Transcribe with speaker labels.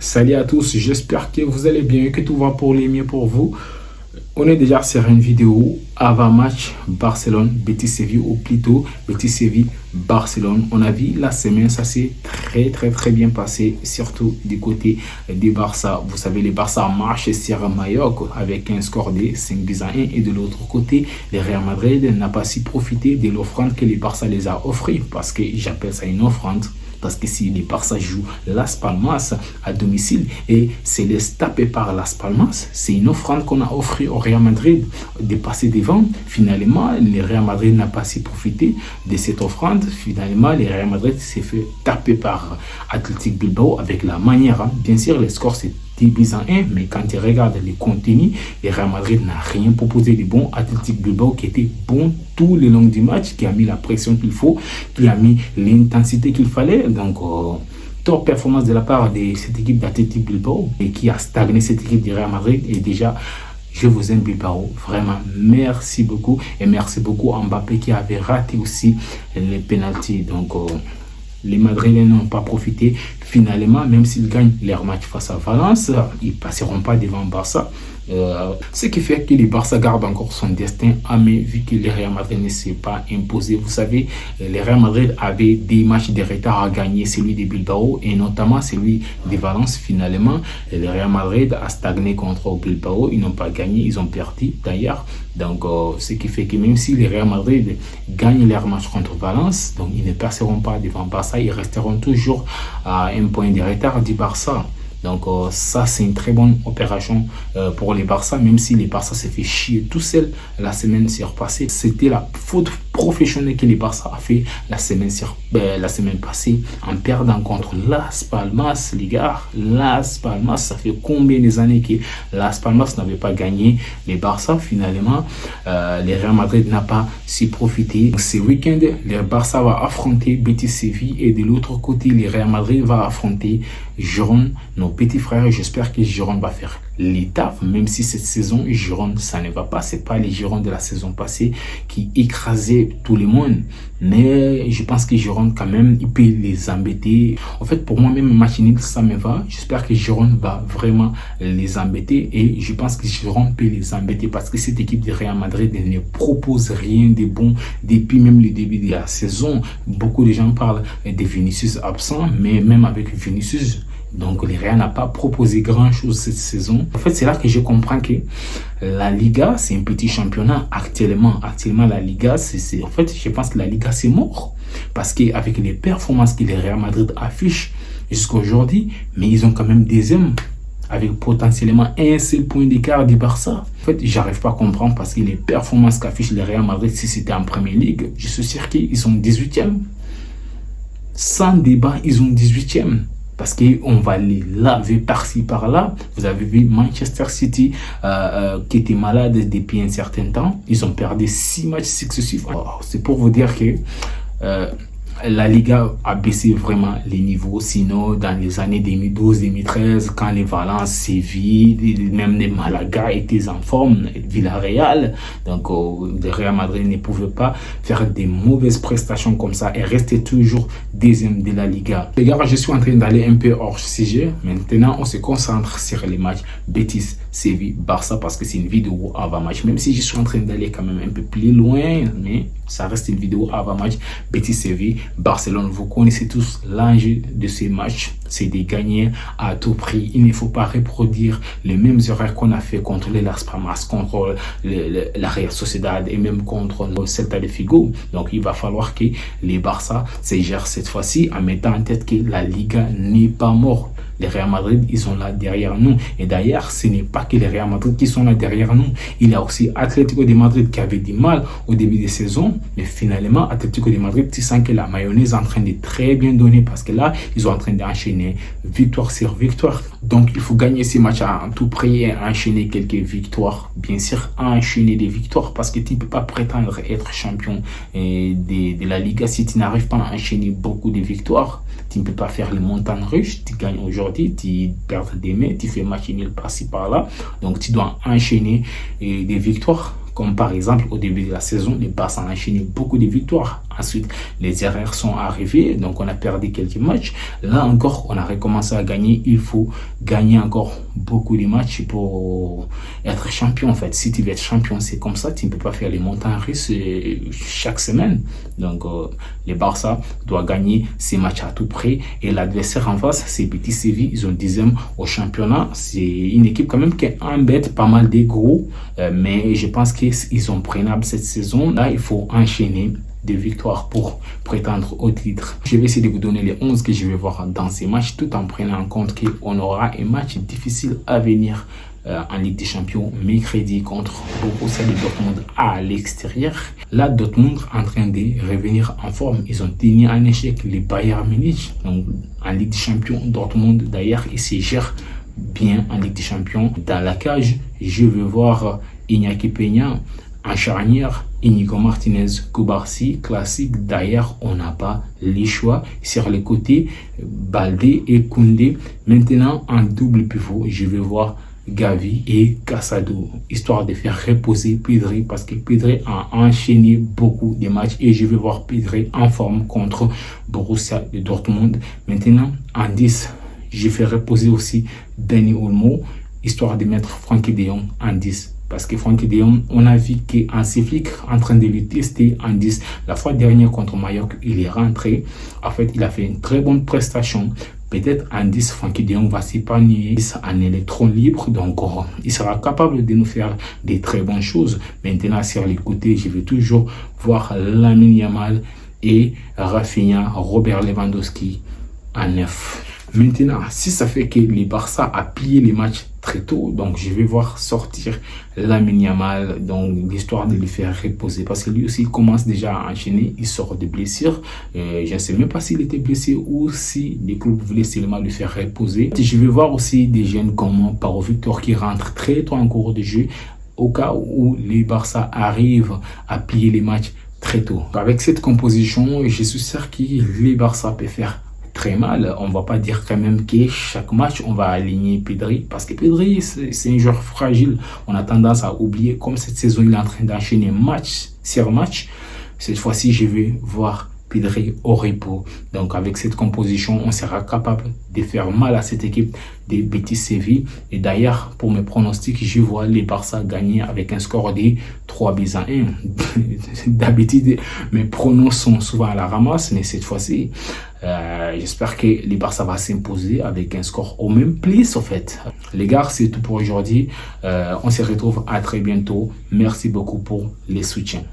Speaker 1: Salut à tous, j'espère que vous allez bien, que tout va pour les mieux pour vous. On est déjà sur une vidéo avant-match Barcelone-Betis Séville, ou plutôt Betis Séville-Barcelone. On a vu la semaine, ça s'est très bien passé, surtout du côté du Barça. Vous savez, le Barça marche sur Mallorca avec un score de 5-1. Et de l'autre côté, le Real Madrid n'a pas si profité de l'offrande que le Barça les a offert, parce que j'appelle ça une offrande. Parce que si les Barça jouent Las Palmas à domicile et se laisse taper par Las Palmas, c'est une offrande qu'on a offert au Real Madrid de passer devant. Finalement, le Real Madrid n'a pas si profité de cette offrande. Finalement, le Real Madrid s'est fait taper par Athletic Bilbao avec la manière. Bien sûr, le score c'est 10-1, mais quand tu regardes les contenus, le Real Madrid n'a rien proposé de bon. Athletic Bilbao qui était bon tout le long du match, qui a mis la pression qu'il faut, qui a mis l'intensité qu'il fallait. Donc, top performance de la part de cette équipe d'Athletic Bilbao et qui a stagné cette équipe du Real Madrid. Et déjà, je vous aime Bilbao, vraiment merci beaucoup. Et merci beaucoup à Mbappé qui avait raté aussi les pénaltys. Donc, les Madrilènes n'ont pas profité. Finalement, même s'ils gagnent leur match face à Valence, ils ne passeront pas devant Barça. Ce qui fait que le Barça garde encore son destin à main, vu que le Real Madrid ne s'est pas imposé. Vous savez, le Real Madrid avait des matchs de retard à gagner, celui de Bilbao et notamment celui de Valence. Finalement, le Real Madrid a stagné contre Bilbao. Ils n'ont pas gagné, ils ont perdu d'ailleurs. Donc, ce qui fait que même si le Real Madrid gagne leur match contre Valence, donc ils ne passeront pas devant Barça, ils resteront toujours à un point de retard du Barça. Donc ça, c'est une très bonne opération pour les Barça, même si les Barça s'est fait chier tout seul la semaine passée. C'était la faute professionnelle que les Barça a fait la semaine passée en perdant contre Las Palmas, les gars. Las Palmas, ça fait combien d'années que Las Palmas n'avait pas gagné les Barça. Finalement, le Real Madrid n'a pas si profité. Donc, ce week-end, le Barça va affronter Betis Séville et de l'autre côté, le Real Madrid va affronter Girone, nos petits frères. J'espère que Girone va faire l'étape, même si cette saison, Girone, ça ne va pas. C'est pas les Girone de la saison passée qui écrasaient tout le monde. Mais je pense que Girone, quand même, il peut les embêter. En fait, pour moi, même match nul, ça me va. J'espère que Girone va vraiment les embêter. Et je pense que Girone peut les embêter parce que cette équipe de Real Madrid ne propose rien de bon depuis même le début de la saison. Beaucoup de gens parlent de Vinicius absent, mais même avec Vinicius, donc le Real n'a pas proposé grand-chose cette saison. En fait, c'est là que je comprends que la Liga, c'est un petit championnat actuellement. Actuellement, la Liga, en fait, je pense que la Liga, c'est mort. Parce qu'avec les performances que le Real Madrid affiche jusqu'à aujourd'hui, mais ils ont quand même deuxième, avec potentiellement un seul point d'écart du Barça. En fait, j'arrive pas à comprendre parce que les performances qu'affiche le Real Madrid, si c'était en Première Ligue, je suis sûr qu'ils sont 18e. Sans débat, ils ont 18e. Parce qu'on va les laver par-ci, par-là. Vous avez vu Manchester City qui était malade depuis un certain temps. Ils ont perdu 6 matchs successifs. C'est pour vous dire que la Liga a baissé vraiment les niveaux. Sinon, dans les années 2012-2013, quand les Valence, Séville, même les Malaga étaient en forme, Villarreal, donc le Real Madrid ne pouvait pas faire des mauvaises prestations comme ça et rester toujours deuxième de la Liga. Les gars, je suis en train d'aller un peu hors sujet. Maintenant, on se concentre sur les matchs Betis, Séville, Barça, parce que c'est une vidéo avant match. Même si je suis en train d'aller quand même un peu plus loin, mais ça reste une vidéo avant match Betis, Séville, Barcelone. Vous connaissez tous l'enjeu de ces matchs, c'est de gagner à tout prix. Il ne faut pas reproduire les mêmes erreurs qu'on a fait contre les Las Palmas, contre la Real Sociedad et même contre le Celta de Vigo. Donc il va falloir que les Barça se gèrent cette fois-ci en mettant en tête que la Liga n'est pas morte. Les Real Madrid, ils sont là derrière nous. Et d'ailleurs, ce n'est pas que les Real Madrid qui sont là derrière nous. Il y a aussi Atlético de Madrid qui avait du mal au début de saison. Mais finalement, Atlético de Madrid, tu sens que la mayonnaise est en train de très bien donner parce que là, ils sont en train d'enchaîner victoire sur victoire. Donc, il faut gagner ces matchs à tout prix et enchaîner quelques victoires. Bien sûr, enchaîner des victoires parce que tu ne peux pas prétendre être champion de la Liga si tu n'arrives pas à enchaîner beaucoup de victoires. Tu ne peux pas faire les montagnes russes. Tu gagnes aujourd'hui, tu perds demain, tu fais match nul par-ci par-là. Donc, tu dois enchaîner des victoires. Comme par exemple, au début de la saison, les Barça ont enchaîné beaucoup de victoires Ensuite, les erreurs sont arrivées, donc on a perdu quelques matchs. Là encore, on a recommencé à gagner. Il faut gagner encore beaucoup de matchs pour être champion. En fait, si tu veux être champion, c'est comme ça. Tu ne peux pas faire les montagnes russes chaque semaine. Donc, les Barça doivent gagner ces matchs à tout prix. Et l'adversaire en face, c'est Betis Séville. Ils ont 10e au championnat. C'est une équipe quand même qui embête pas mal des gros. Mais je pense qu'ils sont prenables cette saison. Là, il faut enchaîner des victoires pour prétendre au titre. Je vais essayer de vous donner les 11 que je vais voir dans ces matchs, tout en prenant en compte qu'on aura un match difficile à venir en Ligue des Champions mercredi contre Borussia Dortmund à l'extérieur. Là, Dortmund en train de revenir en forme. Ils ont tenu en échec les Bayern Munich. Donc, en Ligue des Champions, Dortmund d'ailleurs, il se gère bien en Ligue des Champions. Dans la cage, je vais voir Iñaki Peña en charnière, Inigo Martinez, Cubarsí, classique. D'ailleurs, on n'a pas les choix. Sur les côtés, Baldé et Koundé. Maintenant, en double pivot, je vais voir Gavi et Casado, histoire de faire reposer Pedri, parce que Pedri a enchaîné beaucoup de matchs et je vais voir Pedri en forme contre Borussia Dortmund. Maintenant, en 10, je fais reposer aussi Dani Olmo, histoire de mettre Frenkie de Jong en 10. Parce que Frenkie de Jong, on a vu qu'Hansi Flick en train de le tester en 10. La fois dernière contre Mallorca, il est rentré. En fait, il a fait une très bonne prestation. Peut-être en 10, Frenkie de Jong va s'épanouir en électron libre. Donc, il sera capable de nous faire des très bonnes choses. Maintenant, sur les côtés, je vais toujours voir Lamine Yamal et Rafinha, Robert Lewandowski en 9. Maintenant, si ça fait que les Barça a plié les matchs très tôt, donc je vais voir sortir Lamine Yamal, donc l'histoire de le faire reposer, parce que lui aussi il commence déjà à enchaîner, il sort de blessure. Je ne sais même pas s'il était blessé ou si les clubs voulaient seulement le faire reposer. Je vais voir aussi des jeunes comme Paro Victor qui rentrent très tôt en cours de jeu, au cas où les Barça arrivent à plier les matchs très tôt. Avec cette composition, je suis sûr que les Barça peuvent faire très mal. On va pas dire quand même que chaque match on va aligner Pedri, parce que Pedri c'est un joueur fragile. On a tendance à oublier, comme cette saison il est en train d'enchaîner match sur match. Cette fois-ci je vais voir Pedri au repos. Donc avec cette composition on sera capable de faire mal à cette équipe de Betis Séville. Et d'ailleurs pour mes pronostics, je vois les Barça gagner avec un score de 3-1. D'habitude mes pronos sont souvent à la ramasse, mais cette fois-ci j'espère que les Barça va s'imposer avec un score au même plus. En fait, les gars, c'est tout pour aujourd'hui. On se retrouve à très bientôt. Merci beaucoup pour les soutiens.